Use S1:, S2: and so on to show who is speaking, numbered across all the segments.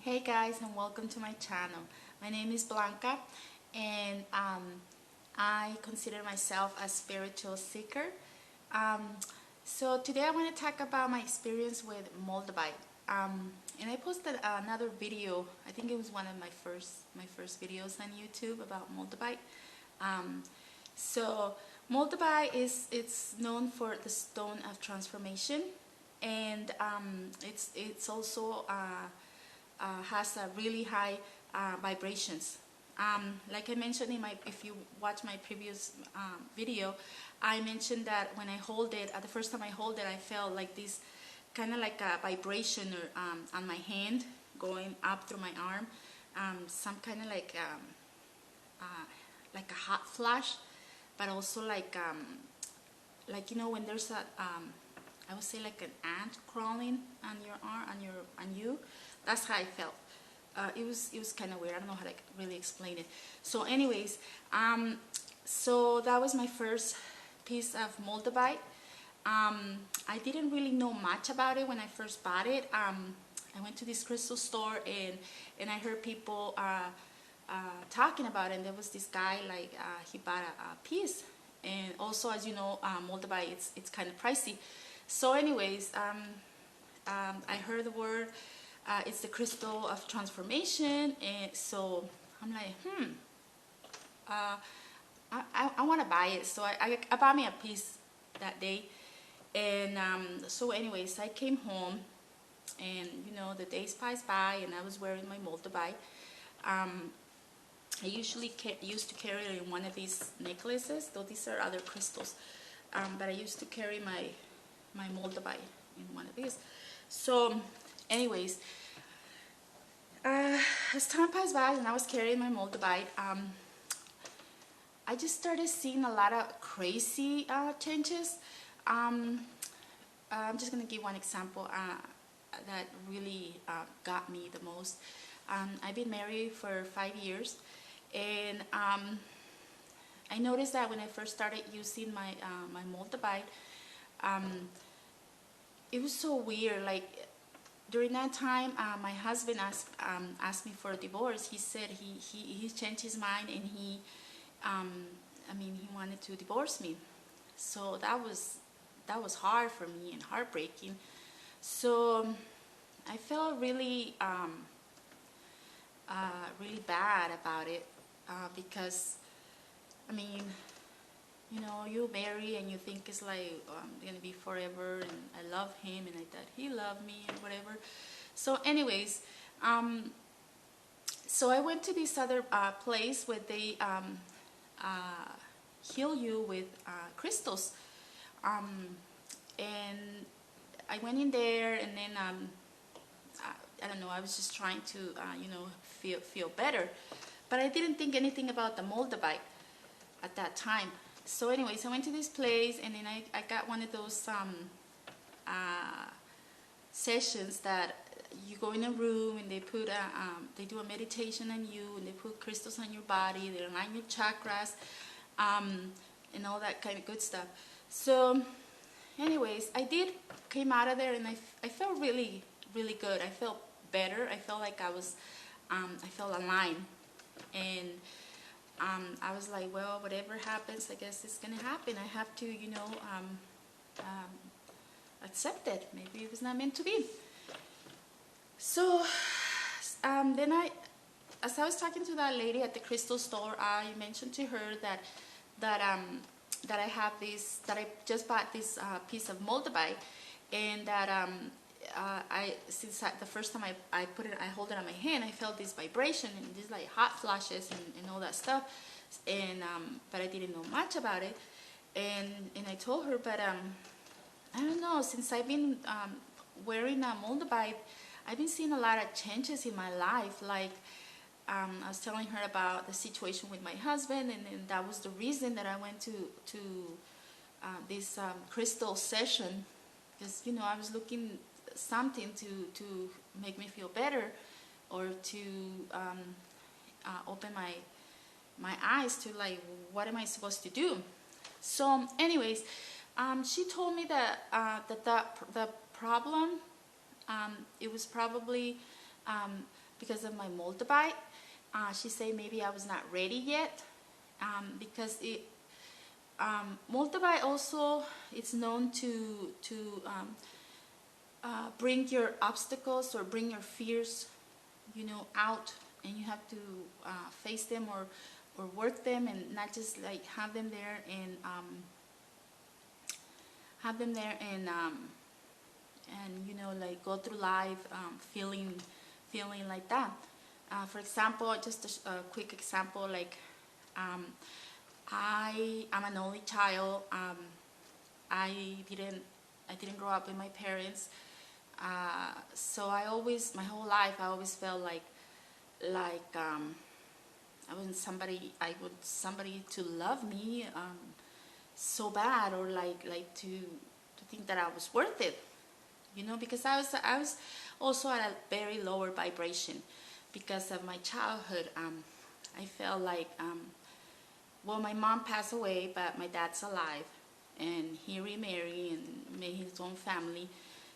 S1: Hey guys, and welcome to my channel. My name is Blanca, and I consider myself a spiritual seeker. Um, so today I want to talk about my experience with Moldavite. And I posted another video. I think it was one of my first videos on YouTube about Moldavite. Um, so Moldavite it's known for the stone of transformation, and it's also has a really high vibrations. Like I mentioned if you watch my previous video, I mentioned that when I hold it, the first time I hold it, I felt like this kind of like a vibration on my hand going up through my arm, some kind of like a hot flash, but also like when there's a I would say like an ant crawling on your arm, on you. That's how I felt. It was kind of weird. I don't know how to really explain it. So, anyways, so that was my first piece of Moldavite. I didn't really know much about it when I first bought it. I went to this crystal store and I heard people talking about it. And there was this guy he bought a piece. And also, as you know, Moldavite it's kind of pricey. So, anyways, I heard the word. It's the crystal of transformation, and so I'm like, I want to buy it. So I bought me a piece that day, and so anyways, I came home, and the days passed by, and I was wearing my Moldavite. I usually used to carry it in one of these necklaces, though these are other crystals, but I used to carry my Moldavite in one of these. So anyways, as time passed by and I was carrying my Moldavite, I just started seeing a lot of crazy changes. I'm just going to give one example that really got me the most. I've been married for 5 years, and I noticed that when I first started using my Moldavite, it was so weird. Like during that time, my husband asked me for a divorce. He said he changed his mind, and he wanted to divorce me. So that was hard for me and heartbreaking. So I felt really really bad about it, because you marry and you think it's like, gonna be forever, and I love him and I thought he loved me and whatever. So anyways, so I went to this other place where they heal you with crystals, and I went in there, and then I don't know, I was just trying to feel better, but I didn't think anything about the Moldavite at that time. So anyways, I went to this place, and then I got one of those sessions that you go in a room and they put they do a meditation on you, and they put crystals on your body, they align your chakras, and all that kind of good stuff. So anyways, came out of there, and I felt really, really good. I felt better. I felt like I felt aligned, and I was like, well, whatever happens, I guess it's gonna happen. I have to, accept it. Maybe it was not meant to be. So then as I was talking to that lady at the crystal store, I mentioned to her that I have this, that I just bought this piece of Moldavite, and that the first time I hold it on my hand, I felt this vibration and this like hot flashes and all that stuff, and but I didn't know much about it, and I told her, but I don't know, since I've been wearing a Moldavite, I've been seeing a lot of changes in my life. Like I was telling her about the situation with my husband, and that was the reason that I went to this crystal session, because I was looking something to make me feel better, or to open my eyes to like, what am I supposed to do. So anyways, she told me that the problem, it was probably because of my Moldavite. She said maybe I was not ready yet, because Moldavite also, it's known to bring your obstacles or bring your fears, out, and you have to face them or work them, and not just like have them there and like go through life feeling like that. For example, just a quick example, like I'm an only child. I didn't grow up with my parents, so my whole life I always felt like I want somebody to love me so bad, or like to think that I was worth it, because I was also at a very lower vibration because of my childhood. I felt like well, my mom passed away, but my dad's alive, and he remarried and made his own family.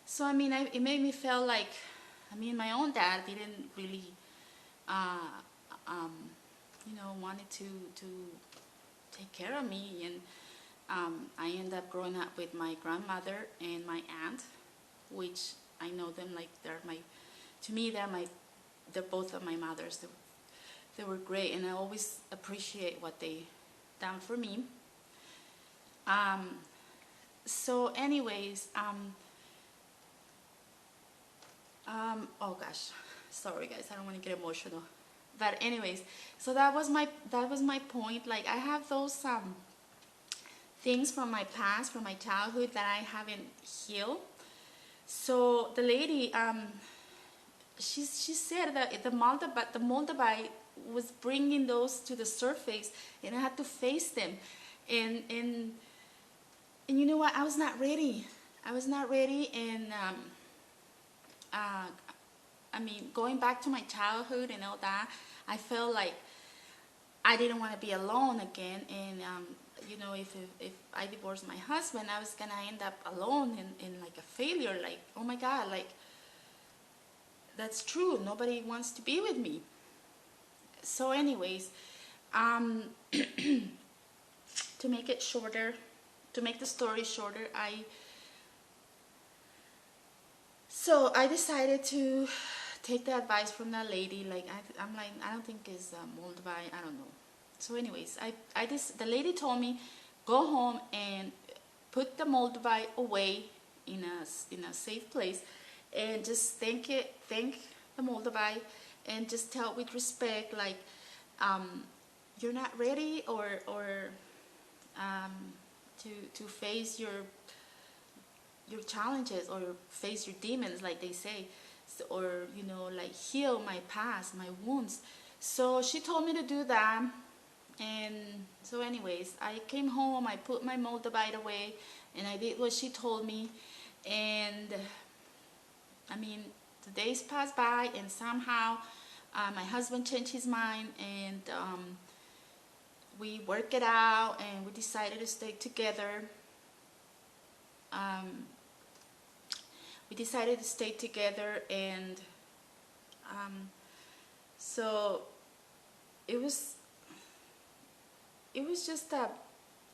S1: So I mean, it made me feel like, my own dad didn't really wanted to take care of me, and I ended up growing up with my grandmother and my aunt, which I know them like they're both of my mothers. They were great, and I always appreciate what they done for me. So anyways, oh gosh, sorry guys, I don't want to get emotional. But anyways, so that was my point. Like, I have those things from my past, from my childhood, that I haven't healed. So the lady, she said that the Moldavite was bringing those to the surface, and I had to face them, and you know what? I was not ready. And going back to my childhood and all that, I felt like I didn't want to be alone again. And if I divorced my husband, I was gonna end up alone and like a failure. Like, oh my God, like, that's true. Nobody wants to be with me. So anyways, to make the story shorter, I decided to take the advice from that lady. Like, I'm like, I don't think it's Moldavite, I don't know. So anyways, the lady told me, go home and put the Moldavite away in a safe place, and just thank the Moldavite, and just tell with respect, like, you're not ready, or to face your challenges, or face your demons, like they say, or like heal my past, my wounds. So she told me to do that. And so anyways, I came home, I put my Moldavite away, and I did what she told me. And the days passed by, and somehow my husband changed his mind, and we worked it out, and we decided to stay together. And so it was just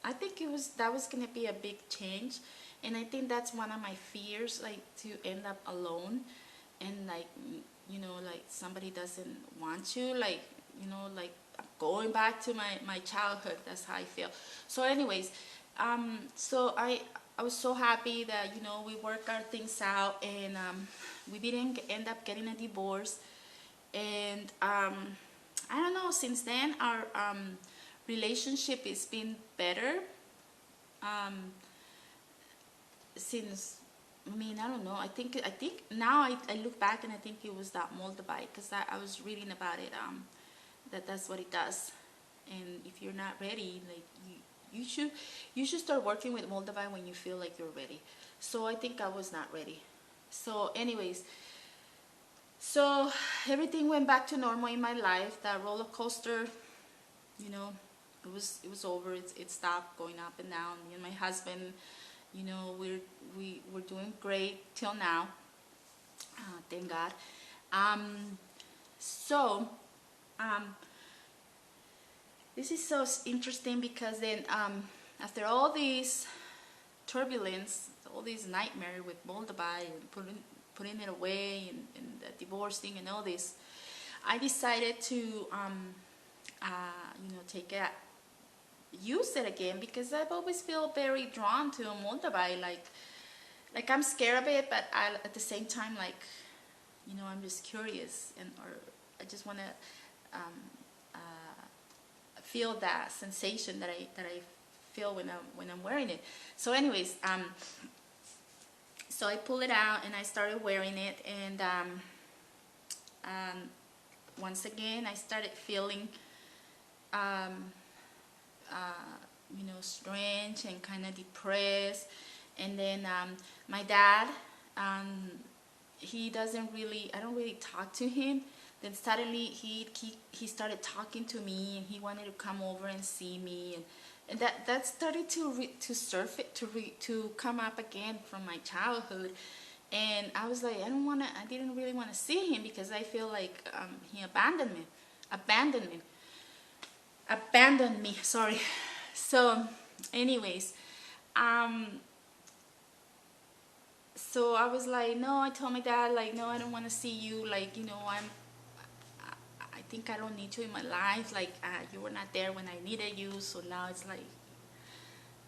S1: I think that was gonna be a big change, and I think that's one of my fears, like, to end up alone, and like like somebody doesn't want you, like like going back to my childhood. That's how I feel. So anyways, so I was so happy that we worked our things out, and we didn't end up getting a divorce. And I don't know, since then our relationship has been better. Since I don't know. I think now I look back, and I think it was that Moldavite, because I was reading about it. That's what it does. And if you're not ready, like, you should start working with Moldavite when you feel like you're ready. So I think I was not ready. So anyways, so everything went back to normal in my life. That roller coaster, it was over. It stopped going up and down. Me and my husband, we're doing great till now. Thank God. So this is so interesting because then after all these turbulence, all these nightmare with Moldavite and putting it away and the divorce thing and all this, I decided to take it, use it again, because I've always feel very drawn to Moldavite. Like I'm scared of it, but at the same time, like, I'm just curious, or I just want to feel that sensation that I feel when I'm wearing it. So anyways, so I pull it out and I started wearing it, and once again I started feeling strange and kind of depressed. And then my dad, I don't really talk to him. Then suddenly he started talking to me, and he wanted to come over and see me, and that started to come up again from my childhood. And I was like, I didn't really want to see him, because I feel like he abandoned me, sorry. So anyways, so I was like, no, I told my dad, like, no, I don't want to see you, like, I think I don't need you in my life, like, you were not there when I needed you, so now it's like,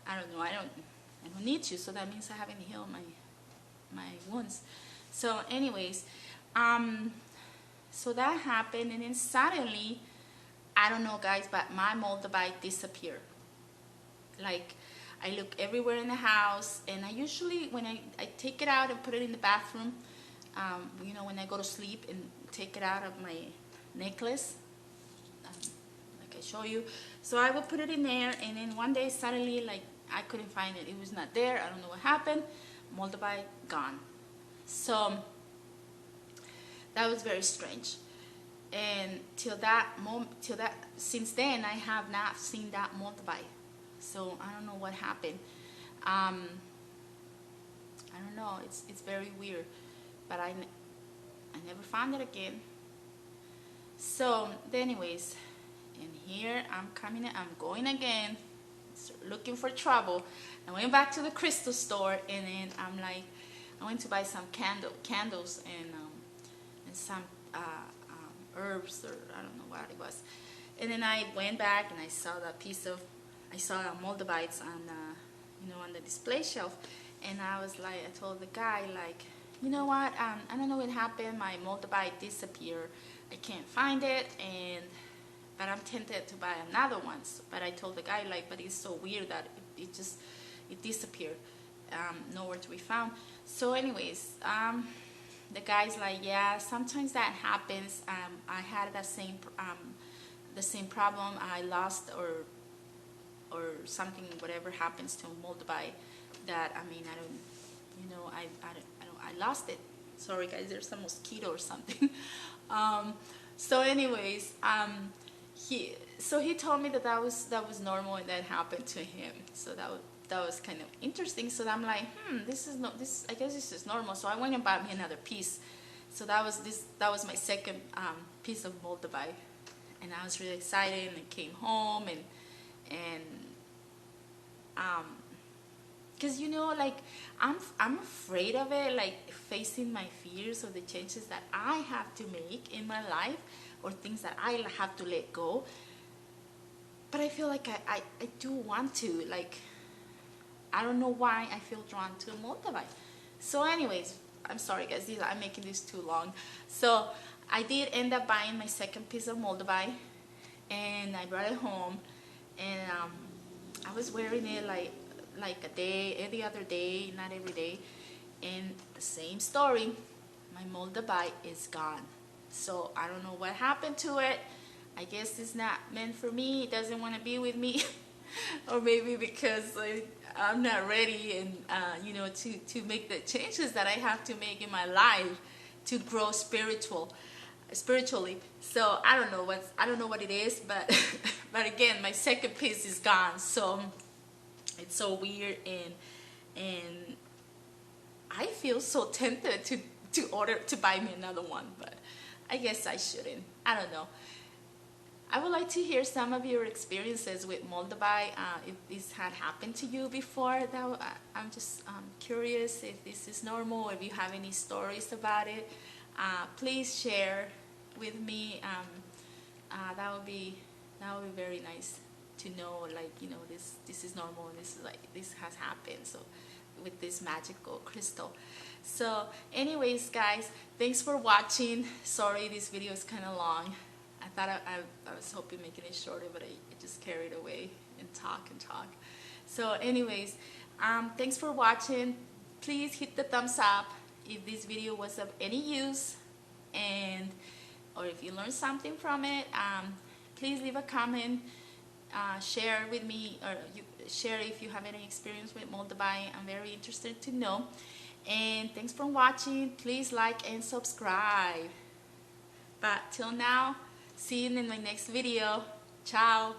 S1: I don't know, I don't need you, so that means I haven't healed my wounds. So anyways, so that happened, and then suddenly, I don't know, guys, but my Moldavite disappeared. Like, I look everywhere in the house, and I usually, when I take it out and put it in the bathroom, when I go to sleep, and take it out of my necklace, like I show you. So I will put it in there, and then one day suddenly, like, I couldn't find it. It was not there. I don't know what happened. Moldavite gone. So that was very strange. And since then, I have not seen that Moldavite. So I don't know what happened. I don't know. It's very weird, but I never found it again. So anyways, and here I'm going again, looking for trouble. I went back to the crystal store, and then I went to buy some candles and some herbs, or I don't know what it was. And then I went back and I saw Moldavites on the display shelf, and I told the guy, like, you know what, I don't know what happened, my Moldavite disappeared, I can't find it, but I'm tempted to buy another one. But I told the guy, like, but it's so weird that it disappeared, nowhere to be found. So anyways, the guy's like, yeah, sometimes that happens. I had the same problem. I lost or something, whatever happens to Moldavite, that I lost it. Sorry guys, there's a mosquito or something. So anyways, he told me that was normal, and that happened to him. So that was kind of interesting. So I'm like, I guess this is normal. So I went and bought me another piece. So that was my second piece of Moldavite, and I was really excited, and I came home, and because like I'm afraid of it, like facing my fears or the changes that I have to make in my life, or things that I have to let go. But I feel like I do want to, like, I don't know why I feel drawn to Moldavite. So anyways, I'm sorry guys, I'm making this too long. So I did end up buying my second piece of Moldavite, and I brought it home, and I was wearing it like a day, every other day, not every day. And the same story, my Moldavite is gone. So I don't know what happened to it. I guess it's not meant for me. It doesn't want to be with me. Or maybe because I'm not ready, and to make the changes that I have to make in my life to grow spiritually. So I don't know what it is, but but again, my second piece is gone. So it's so weird, and I feel so tempted to buy me another one, but I guess I shouldn't. I don't know. I would like to hear some of your experiences with Moldavite. If this had happened to you before, I'm just curious if this is normal, if you have any stories about it. Please share with me. That would be very nice to know, like, this is normal, and this has happened. So with this magical crystal. So anyways, guys, thanks for watching. Sorry this video is kind of long. I thought I was hoping making it shorter, but I just carried away and talk. So anyways, thanks for watching. Please hit the thumbs up if this video was of any use, or if you learned something from it. Please leave a comment, share with me, or share if you have any experience with Moldavite. I'm very interested to know. And thanks for watching. Please like and subscribe. But till now, see you in my next video. Ciao.